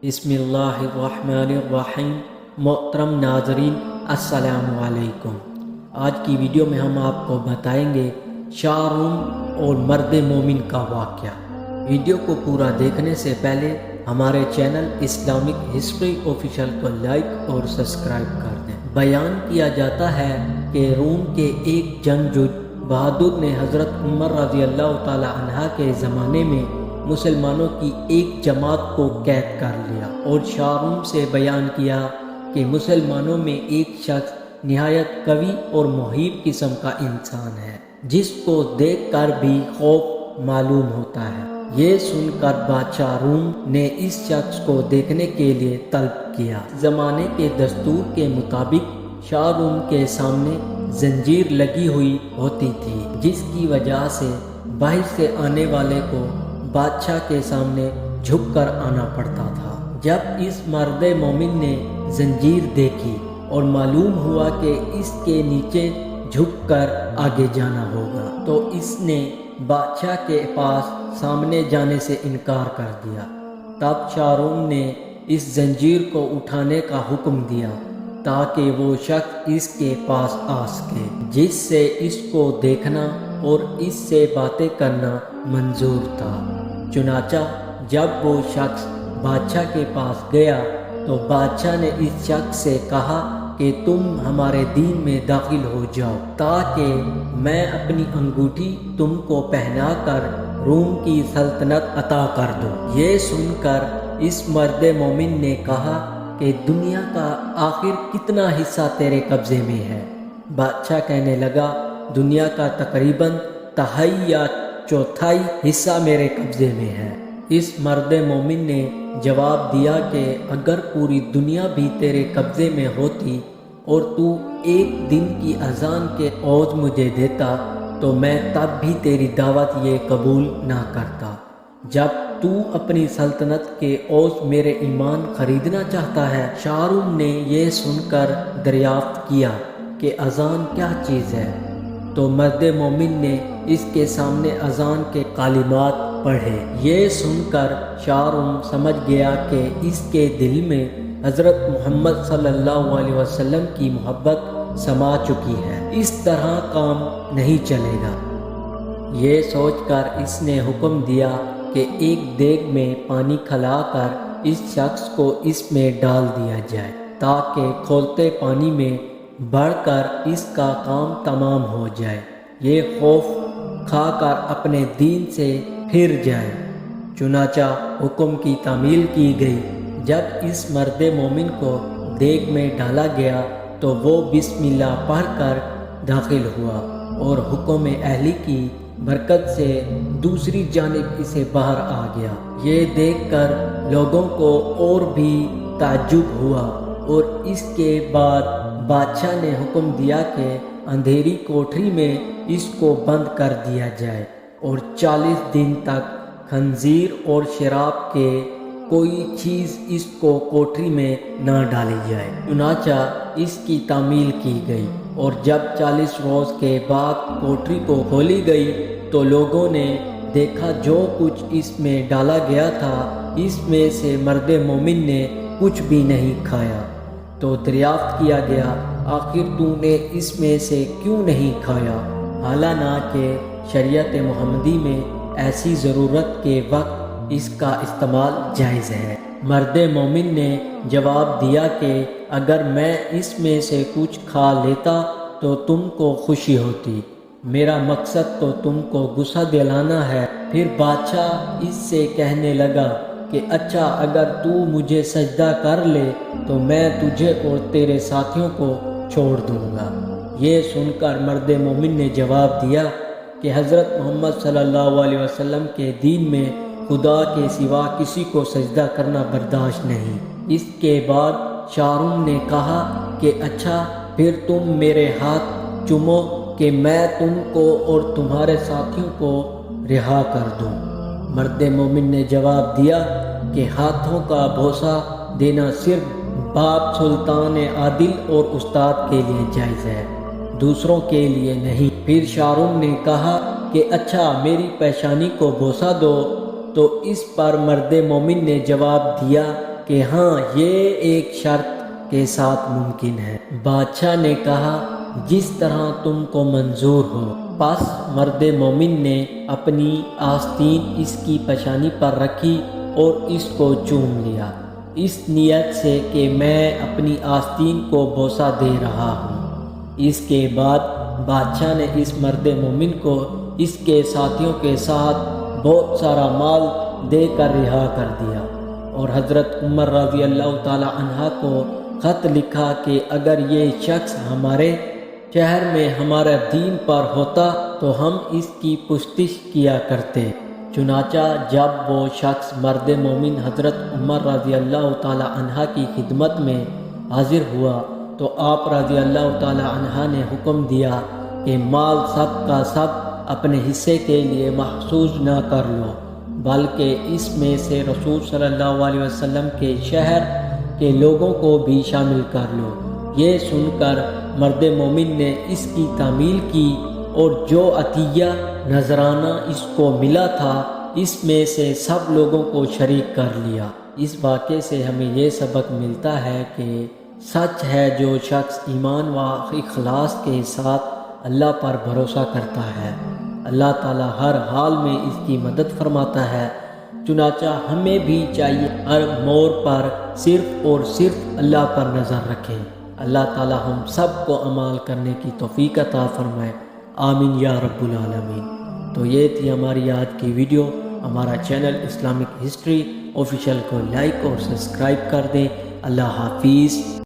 بسم اللہ الرحمن الرحیم۔ محترم ناظرین السلام علیکم۔ آج کی ویڈیو میں ہم آپ کو بتائیں گے شاہ روم اور مرد مومن کا واقعہ۔ ویڈیو کو پورا دیکھنے سے پہلے ہمارے چینل اسلامک ہسٹری آفیشیل کو لائک اور سبسکرائب کر دیں۔ بیان کیا جاتا ہے کہ روم کے ایک جنگجو بہادر نے حضرت عمر رضی اللہ تعالی عنہ کے زمانے میں مسلمانوں کی ایک جماعت کو قید کر لیا اور شاہ روم سے بیان کیا کہ مسلمانوں میں ایک شخص نہایت قوی اور مہیب قسم کا انسان ہے جس کو دیکھ کر بھی خوف معلوم ہوتا ہے۔ یہ سن کر بادشاہ روم نے اس شخص کو دیکھنے کے لیے طلب کیا۔ زمانے کے دستور کے مطابق شاہ روم کے سامنے زنجیر لگی ہوئی ہوتی تھی جس کی وجہ سے باہر سے آنے والے کو بادشاہ کے سامنے جھک کر آنا پڑتا تھا۔ جب اس مرد مومن نے زنجیر دیکھی اور معلوم ہوا کہ اس کے نیچے جھک کر آگے جانا ہوگا تو اس نے بادشاہ کے پاس سامنے جانے سے انکار کر دیا۔ تب شاہ روم نے اس زنجیر کو اٹھانے کا حکم دیا تاکہ وہ شخص اس کے پاس آ سکے جس سے اس کو دیکھنا اور اس سے باتیں کرنا منظور تھا۔ چنانچہ جب وہ شخص بادشاہ کے پاس گیا تو بادشاہ نے اس شخص سے کہا کہ تم ہمارے دین میں داخل ہو جاؤ تاکہ میں اپنی انگوٹھی تم کو پہنا کر روم کی سلطنت عطا کر دوں۔ یہ سن کر اس مرد مومن نے کہا کہ دنیا کا آخر کتنا حصہ تیرے قبضے میں ہے؟ بادشاہ کہنے لگا دنیا کا تقریباً تہائی یا چوتھائی حصہ میرے قبضے میں ہے۔ اس مرد مومن نے جواب دیا کہ اگر پوری دنیا بھی تیرے قبضے میں ہوتی اور تو ایک دن کی اذان کے عوض مجھے دیتا تو میں تب بھی تیری دعوت یہ قبول نہ کرتا۔ جب تو اپنی سلطنت کے عوض میرے ایمان خریدنا چاہتا ہے۔ شاہ روم نے یہ سن کر دریافت کیا کہ اذان کیا چیز ہے تو مرد مومن نے اس کے سامنے اذان کے کلمات پڑھے۔ یہ سن کر شاہ روم سمجھ گیا کہ اس کے دل میں حضرت محمد صلی اللہ علیہ وسلم کی محبت سما چکی ہے، اس طرح کام نہیں چلے گا۔ یہ سوچ کر اس نے حکم دیا کہ ایک دیگ میں پانی کھلا کر اس شخص کو اس میں ڈال دیا جائے تاکہ کھولتے پانی میں بڑھ کر اس کا کام تمام ہو جائے، یہ خوف کھا کر اپنے دین سے پھر جائے۔ چنانچہ حکم کی تعمیل کی گئی۔ جب اس مرد مومن کو دیگ میں ڈالا گیا تو وہ بسم اللہ پڑھ کر داخل ہوا اور حکم اہلی کی برکت سے دوسری جانب اسے باہر آ گیا۔ یہ دیکھ کر لوگوں کو اور بھی تعجب ہوا اور اس کے بعد بادشاہ نے حکم دیا کہ اندھیری کوٹری میں اس کو بند کر دیا جائے اور 40 دن تک خنزیر اور شراب کے کوئی چیز اس کو کوٹری میں نہ ڈالی جائے۔ چنانچہ اس کی تعمیل کی گئی اور جب 40 روز کے بعد کوٹری کو کھولی گئی تو لوگوں نے دیکھا جو کچھ اس میں ڈالا گیا تھا اس میں سے مرد مومن نے کچھ بھی نہیں کھایا۔ تو دریافت کیا گیا آخر تو نے اس میں سے کیوں نہیں کھایا؟ حالانکہ شریعت محمدی میں ایسی ضرورت کے وقت اس کا استعمال جائز ہے۔ مرد مومن نے جواب دیا کہ اگر میں اس میں سے کچھ کھا لیتا تو تم کو خوشی ہوتی، میرا مقصد تو تم کو غصہ دلانا ہے۔ پھر بادشاہ اس سے کہنے لگا کہ اچھا اگر تو مجھے سجدہ کر لے تو میں تجھے اور تیرے ساتھیوں کو چھوڑ دوں گا۔ یہ سن کر مرد مومن نے جواب دیا کہ حضرت محمد صلی اللہ علیہ وسلم کے دین میں خدا کے سوا کسی کو سجدہ کرنا برداشت نہیں۔ اس کے بعد شاہ روم نے کہا کہ اچھا پھر تم میرے ہاتھ چومو کہ میں تم کو اور تمہارے ساتھیوں کو رہا کر دوں۔ مرد مومن نے جواب دیا کہ ہاتھوں کا بوسہ دینا صرف باپ سلطان عادل اور استاد کے لیے جائز ہے، دوسروں کے لیے نہیں۔ پھر شاہ روم نے کہا کہ اچھا میری پیشانی کو بوسہ دو تو اس پر مرد مومن نے جواب دیا کہ ہاں یہ ایک شرط کے ساتھ ممکن ہے۔ بادشاہ نے کہا جس طرح تم کو منظور ہو۔ پس مرد مومن نے اپنی آستین اس کی پیشانی پر رکھی اور اس کو چوم لیا، اس نیت سے کہ میں اپنی آستین کو بوسہ دے رہا ہوں۔ اس کے بعد بادشاہ نے اس مرد مومن کو اس کے ساتھیوں کے ساتھ بہت سارا مال دے کر رہا کر دیا، اور حضرت عمر رضی اللہ تعالی عنہ کو خط لکھا کہ اگر یہ شخص ہمارے شہر میں ہمارے دین پر ہوتا تو ہم اس کی پشتش کیا کرتے۔ چنانچہ جب وہ شخص مرد مومن حضرت عمر رضی اللہ تعالی عنہ کی خدمت میں حاضر ہوا تو آپ رضی اللہ تعالی عنہ نے حکم دیا کہ مال سب کا سب اپنے حصے کے لیے محفوظ نہ کر لو، بلکہ اس میں سے رسول صلی اللہ علیہ وسلم کے شہر کے لوگوں کو بھی شامل کر لو۔ یہ سن کر مرد مومن نے اس کی تعمیل کی اور جو عطیہ نذرانہ اس کو ملا تھا اس میں سے سب لوگوں کو شریک کر لیا۔ اس واقعے سے ہمیں یہ سبق ملتا ہے کہ سچ ہے جو شخص ایمان و اخلاص کے ساتھ اللہ پر بھروسہ کرتا ہے، اللہ تعالیٰ ہر حال میں اس کی مدد فرماتا ہے۔ چنانچہ ہمیں بھی چاہیے ہر موڑ پر صرف اور صرف اللہ پر نظر رکھیں۔ اللہ تعالیٰ ہم سب کو عمل کرنے کی توفیق عطا فرمائے، آمین یا رب العالمین۔ تو یہ تھی ہماری آج کی ویڈیو۔ ہمارا چینل اسلامک ہسٹری آفیشیل کو لائک اور سبسکرائب کر دیں۔ اللہ حافظ۔